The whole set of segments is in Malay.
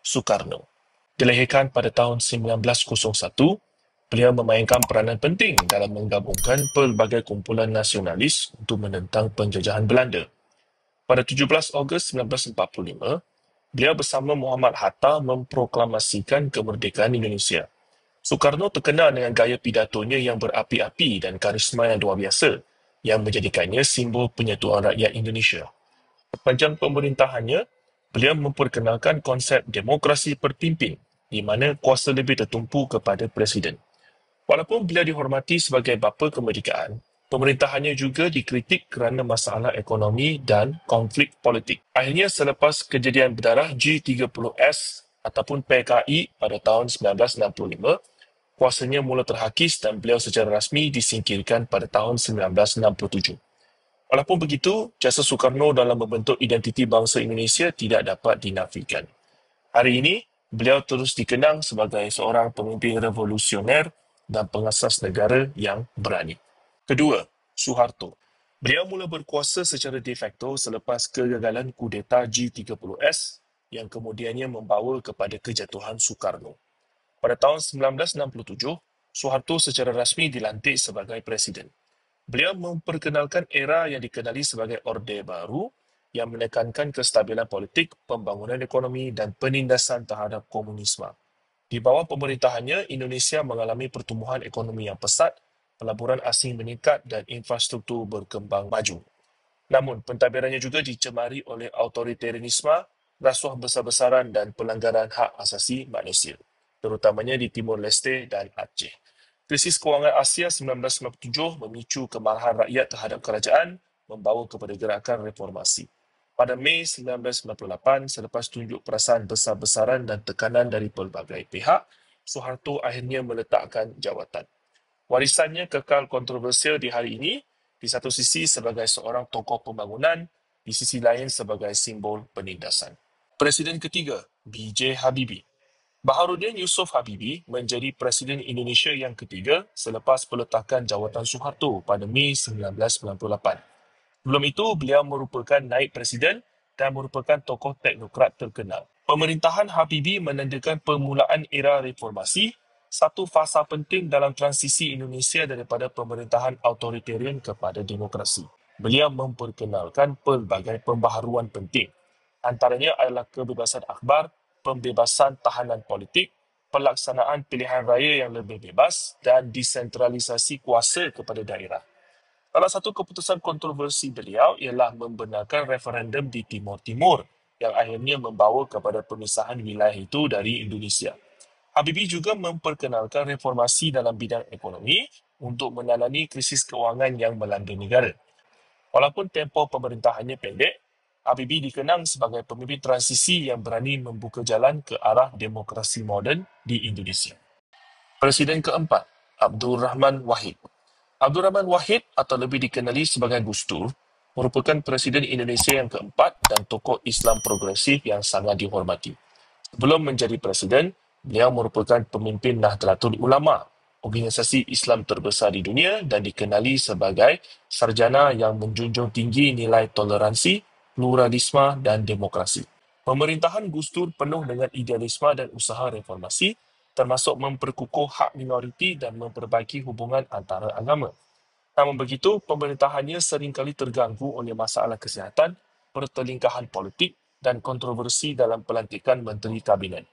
Soekarno. Dilahirkan pada tahun 1901, beliau memainkan peranan penting dalam menggabungkan pelbagai kumpulan nasionalis untuk menentang penjajahan Belanda. Pada 17 Ogos 1945, beliau bersama Muhammad Hatta memproklamasikan kemerdekaan Indonesia. Soekarno terkenal dengan gaya pidatonya yang berapi-api dan karisma yang luar biasa, yang menjadikannya simbol penyatuan rakyat Indonesia. Sepanjang pemerintahannya, beliau memperkenalkan konsep demokrasi terpimpin, di mana kuasa lebih tertumpu kepada Presiden. Walaupun beliau dihormati sebagai bapa kemerdekaan, pemerintahannya juga dikritik kerana masalah ekonomi dan konflik politik. Akhirnya, selepas kejadian berdarah G30S ataupun PKI pada tahun 1965, kuasanya mula terhakis dan beliau secara rasmi disingkirkan pada tahun 1967. Walaupun begitu, jasa Soekarno dalam membentuk identiti bangsa Indonesia tidak dapat dinafikan. Hari ini, beliau terus dikenang sebagai seorang pemimpin revolusioner dan pengasas negara yang berani. Kedua, Suharto. Beliau mula berkuasa secara de facto selepas kegagalan kudeta G30S yang kemudiannya membawa kepada kejatuhan Soekarno. Pada tahun 1967, Suharto secara rasmi dilantik sebagai Presiden. Beliau memperkenalkan era yang dikenali sebagai Orde Baru yang menekankan kestabilan politik, pembangunan ekonomi dan penindasan terhadap komunisme. Di bawah pemerintahannya, Indonesia mengalami pertumbuhan ekonomi yang pesat, pelaburan asing meningkat dan infrastruktur berkembang maju. Namun, pentadbirannya juga dicemari oleh autoritarianisme, rasuah besar-besaran dan pelanggaran hak asasi manusia, terutamanya di Timur Leste dan Aceh. Krisis kewangan Asia 1997 memicu kemarahan rakyat terhadap kerajaan, membawa kepada gerakan reformasi. Pada Mei 1998, selepas tunjuk perasaan besar-besaran dan tekanan dari pelbagai pihak, Suharto akhirnya meletakkan jawatan. Warisannya kekal kontroversial di hari ini, di satu sisi sebagai seorang tokoh pembangunan, di sisi lain sebagai simbol penindasan. Presiden ketiga, B.J. Habibie. Baharudin Yusof Habibie menjadi Presiden Indonesia yang ketiga selepas peletakan jawatan Suharto pada Mei 1998. Sebelum itu, beliau merupakan naib presiden dan merupakan tokoh teknokrat terkenal. Pemerintahan Habibie menandakan permulaan era reformasi, satu fasa penting dalam transisi Indonesia daripada pemerintahan autoritarian kepada demokrasi. Beliau memperkenalkan pelbagai pembaharuan penting. Antaranya adalah kebebasan akhbar, pembebasan tahanan politik, pelaksanaan pilihan raya yang lebih bebas dan desentralisasi kuasa kepada daerah. Salah satu keputusan kontroversi beliau ialah membenarkan referendum di Timur Timur yang akhirnya membawa kepada pemisahan wilayah itu dari Indonesia. Habibie juga memperkenalkan reformasi dalam bidang ekonomi untuk menangani krisis kewangan yang melanda negara. Walaupun tempoh pemerintahannya pendek, Habibie dikenang sebagai pemimpin transisi yang berani membuka jalan ke arah demokrasi moden di Indonesia. Presiden keempat, Abdul Rahman Wahid. Abdul Rahman Wahid atau lebih dikenali sebagai Gus Dur merupakan Presiden Indonesia yang keempat dan tokoh Islam progresif yang sangat dihormati. Sebelum menjadi Presiden, beliau merupakan pemimpin Nahdlatul Ulama, organisasi Islam terbesar di dunia dan dikenali sebagai sarjana yang menjunjung tinggi nilai toleransi, pluralisme dan demokrasi. Pemerintahan Gus Dur penuh dengan idealisme dan usaha reformasi, termasuk memperkukuh hak minoriti dan memperbaiki hubungan antara agama. Namun begitu, pemerintahannya seringkali terganggu oleh masalah kesihatan, pertelingkahan politik dan kontroversi dalam pelantikan menteri kabinet.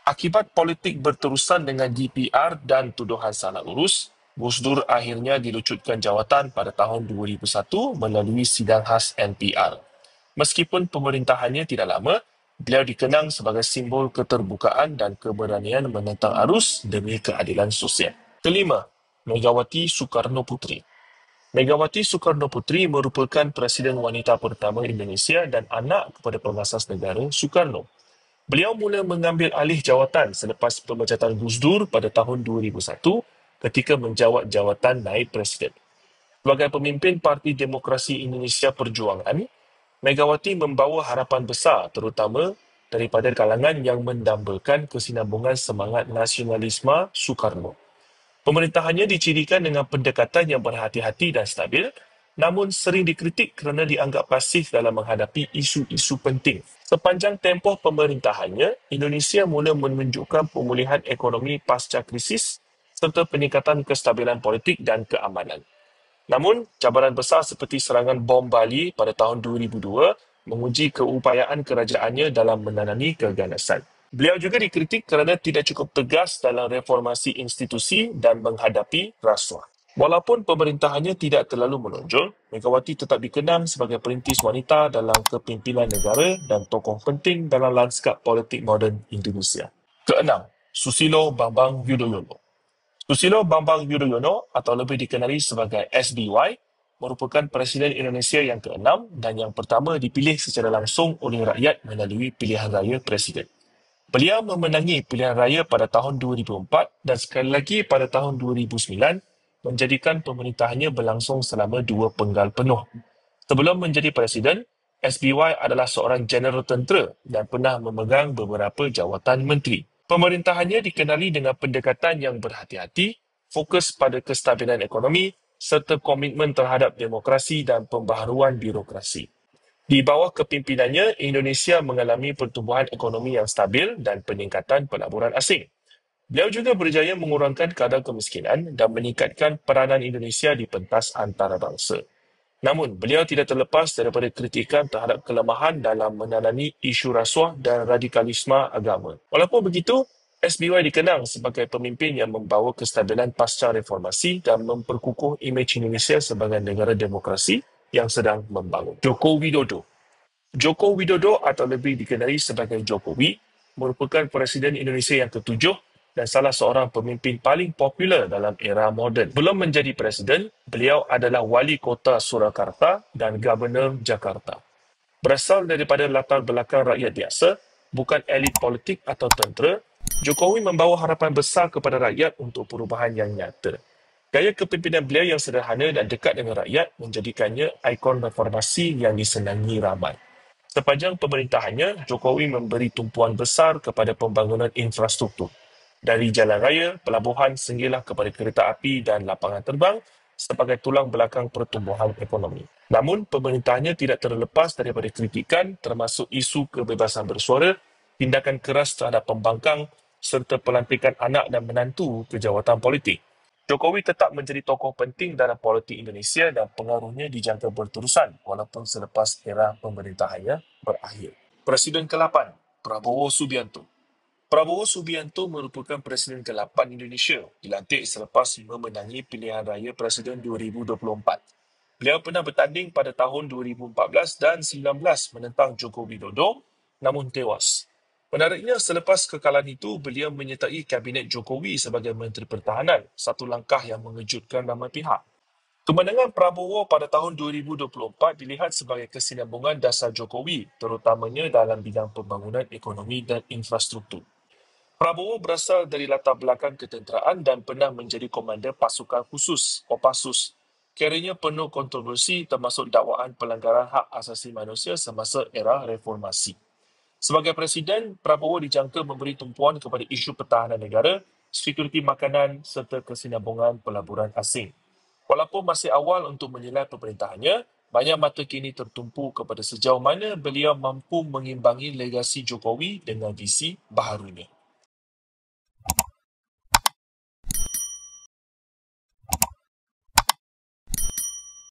Akibat politik berterusan dengan DPR dan tuduhan salah urus, Gus Dur akhirnya dilucutkan jawatan pada tahun 2001 melalui sidang khas NPR. Meskipun pemerintahannya tidak lama, beliau dikenang sebagai simbol keterbukaan dan keberanian menentang arus demi keadilan sosial. Kelima, Megawati Soekarno Putri. Megawati Soekarno Putri merupakan Presiden wanita pertama Indonesia dan anak kepada pengasas negara Soekarno. Beliau mula mengambil alih jawatan selepas pemecatan Gus Dur pada tahun 2001 ketika menjawat jawatan naib presiden. Sebagai pemimpin Parti Demokrasi Indonesia Perjuangan, Megawati membawa harapan besar terutama daripada kalangan yang mendambakan kesinambungan semangat nasionalisme Soekarno. Pemerintahannya dicirikan dengan pendekatan yang berhati-hati dan stabil, namun sering dikritik kerana dianggap pasif dalam menghadapi isu-isu penting. Sepanjang tempoh pemerintahannya, Indonesia mula menunjukkan pemulihan ekonomi pasca krisis serta peningkatan kestabilan politik dan keamanan. Namun, cabaran besar seperti serangan bom Bali pada tahun 2002 menguji keupayaan kerajaannya dalam menangani keganasan. Beliau juga dikritik kerana tidak cukup tegas dalam reformasi institusi dan menghadapi rasuah. Walaupun pemerintahannya tidak terlalu menonjol, Megawati tetap dikenang sebagai perintis wanita dalam kepimpinan negara dan tokoh penting dalam lanskap politik moden Indonesia. Keenam, Susilo Bambang Yudhoyono. Susilo Bambang Yudhoyono atau lebih dikenali sebagai SBY merupakan Presiden Indonesia yang keenam dan yang pertama dipilih secara langsung oleh rakyat melalui pilihan raya Presiden. Beliau memenangi pilihan raya pada tahun 2004 dan sekali lagi pada tahun 2009 menjadikan pemerintahannya berlangsung selama 2 penggal penuh. Sebelum menjadi Presiden, SBY adalah seorang jeneral tentera dan pernah memegang beberapa jawatan menteri. Pemerintahannya dikenali dengan pendekatan yang berhati-hati, fokus pada kestabilan ekonomi serta komitmen terhadap demokrasi dan pembaharuan birokrasi. Di bawah kepimpinannya, Indonesia mengalami pertumbuhan ekonomi yang stabil dan peningkatan pelaburan asing. Beliau juga berjaya mengurangkan kadar kemiskinan dan meningkatkan peranan Indonesia di pentas antarabangsa. Namun, beliau tidak terlepas daripada kritikan terhadap kelemahan dalam menangani isu rasuah dan radikalisme agama. Walaupun begitu, SBY dikenang sebagai pemimpin yang membawa kestabilan pasca reformasi dan memperkukuh imej Indonesia sebagai negara demokrasi yang sedang membangun. Joko Widodo. Joko Widodo atau lebih dikenali sebagai Jokowi merupakan Presiden Indonesia yang ketujuh dan salah seorang pemimpin paling popular dalam era moden. Belum menjadi Presiden, beliau adalah Wali Kota Surakarta dan Gubernur Jakarta. Berasal daripada latar belakang rakyat biasa, bukan elit politik atau tentera, Jokowi membawa harapan besar kepada rakyat untuk perubahan yang nyata. Gaya kepimpinan beliau yang sederhana dan dekat dengan rakyat menjadikannya ikon reformasi yang disenangi ramai. Sepanjang pemerintahannya, Jokowi memberi tumpuan besar kepada pembangunan infrastruktur. Dari jalan raya, pelabuhan sehinggalah kepada kereta api dan lapangan terbang sebagai tulang belakang pertumbuhan ekonomi. Namun, pemerintahannya tidak terlepas daripada kritikan termasuk isu kebebasan bersuara, tindakan keras terhadap pembangkang serta pelantikan anak dan menantu ke jawatan politik. Jokowi tetap menjadi tokoh penting dalam politik Indonesia dan pengaruhnya dijangka berterusan walaupun selepas era pemerintahannya berakhir. Presiden ke-8, Prabowo Subianto. Prabowo Subianto merupakan Presiden ke-8 Indonesia, dilantik selepas memenangi pilihan raya Presiden 2024. Beliau pernah bertanding pada tahun 2014 dan 2019 menentang Joko Widodo, namun tewas. Menariknya, selepas kekalahan itu, beliau menyertai Kabinet Jokowi sebagai Menteri Pertahanan, satu langkah yang mengejutkan ramai pihak. Kemenangan Prabowo pada tahun 2024 dilihat sebagai kesinambungan dasar Jokowi, terutamanya dalam bidang pembangunan ekonomi dan infrastruktur. Prabowo berasal dari latar belakang ketenteraan dan pernah menjadi komander pasukan khusus, Kopassus. Kerana penuh kontroversi termasuk dakwaan pelanggaran hak asasi manusia semasa era reformasi. Sebagai Presiden, Prabowo dijangka memberi tumpuan kepada isu pertahanan negara, sekuriti makanan serta kesinambungan pelaburan asing. Walaupun masih awal untuk menilai pemerintahannya, banyak mata kini tertumpu kepada sejauh mana beliau mampu mengimbangi legasi Jokowi dengan visi baharunya.